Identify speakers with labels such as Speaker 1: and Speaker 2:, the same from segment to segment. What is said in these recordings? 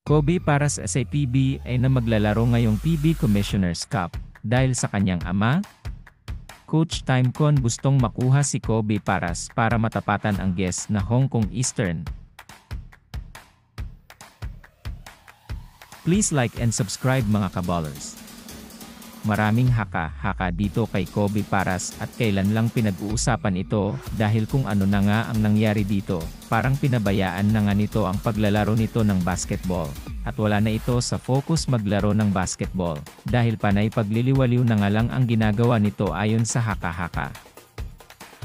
Speaker 1: Kobe Paras sa PBA na maglalaro ngayong PB Commissioner's Cup, dahil sa kanyang ama, Coach Timecon gustong makuha si Kobe Paras para matapatan ang guest na Hong Kong Eastern. Please like and subscribe mga kaballers. Maraming haka-haka dito kay Kobe Paras at kailan lang pinag-uusapan ito dahil kung ano na nga ang nangyari dito, parang pinabayaan na nga nito ang paglalaro nito ng basketball. At wala na ito sa focus maglaro ng basketball, dahil panay pagliliwaliw na nga lang ang ginagawa nito ayon sa haka-haka.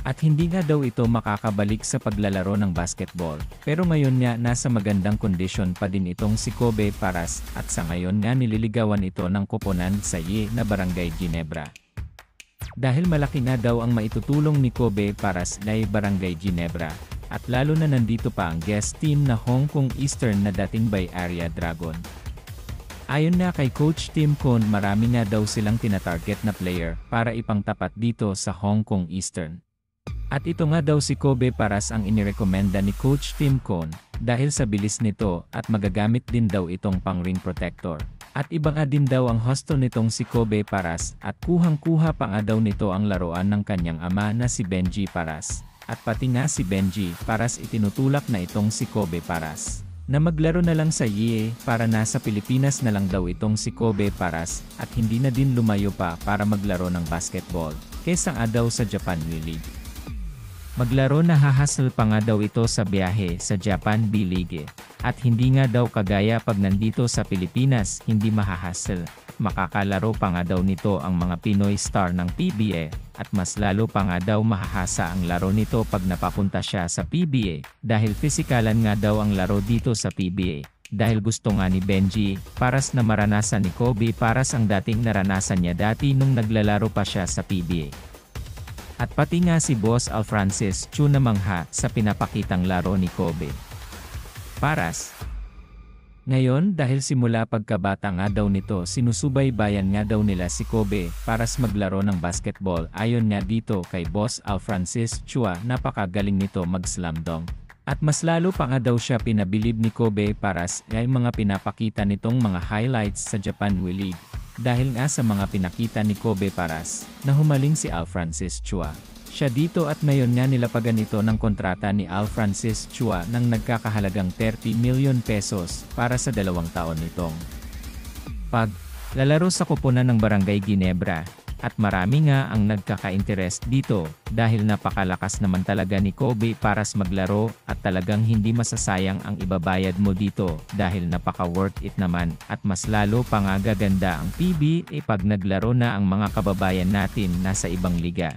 Speaker 1: At hindi nga daw ito makakabalik sa paglalaro ng basketball, pero ngayon nga nasa magandang kondisyon pa din itong si Kobe Paras at sa ngayon nga nililigawan ito ng koponan sa Ye na Barangay Ginebra. Dahil malaki na daw ang maitutulong ni Kobe Paras na Barangay Ginebra, at lalo na nandito pa ang guest team na Hong Kong Eastern na dating Bay Area Dragon. Ayon na kay Coach Timecon, marami nga daw silang tinatarget na player para ipangtapat dito sa Hong Kong Eastern. At ito nga daw si Kobe Paras ang inirekomenda ni Coach Timecon dahil sa bilis nito at magagamit din daw itong pang ring protector. At iba nga din daw ang husto nitong si Kobe Paras at kuhang-kuha pa nga daw nito ang laruan ng kanyang ama na si Benji Paras. At pati nga si Benji Paras itinutulak na itong si Kobe Paras na maglaro na lang sa Ye para nasa Pilipinas na lang daw itong si Kobe Paras at hindi na din lumayo pa para maglaro ng basketball kaysa nga daw sa Japan B-League. Maglaro na hahasel pa nga daw ito sa biyahe sa Japan B-League. At hindi nga daw kagaya pag nandito sa Pilipinas hindi mahahasel. Makakalaro pa nga daw nito ang mga Pinoy star ng PBA. At mas lalo pa nga daw mahahasa ang laro nito pag napapunta siya sa PBA. Dahil pisikalan nga daw ang laro dito sa PBA. Dahil gusto nga ni Benji Paras na maranasan ni Kobe Paras ang dating naranasan niya dati nung naglalaro pa siya sa PBA. At pati nga si Boss Al Francis Chu namangha sa pinapakitang laro ni Kobe Paras. Ngayon dahil simula pagkabata nga daw nito sinusubaybayan nga daw nila si Kobe Paras maglaro ng basketball. Ayon nga dito kay Boss Al Francis Chua, napakagaling nito mag-slam dunk. At mas lalo pa nga daw siya pinabilib ni Kobe Paras ay mga pinapakita nitong mga highlights sa Japan B-League. Dahil nga sa mga pinakita ni Kobe Paras, na humaling si Al Francis Chua. Siya dito at ngayon nga nilapagan ito ng kontrata ni Al Francis Chua ng nagkakahalagang 30 million pesos para sa 2 taon nitong lalaro sa koponan ng Barangay Ginebra. At marami nga ang nagkaka-interest dito dahil napakalakas naman talaga ni Kobe Paras maglaro at talagang hindi masasayang ang ibabayad mo dito dahil napaka-worth it naman at mas lalo pa nga gaganda ang PBA pag naglaro na ang mga kababayan natin nasa ibang liga.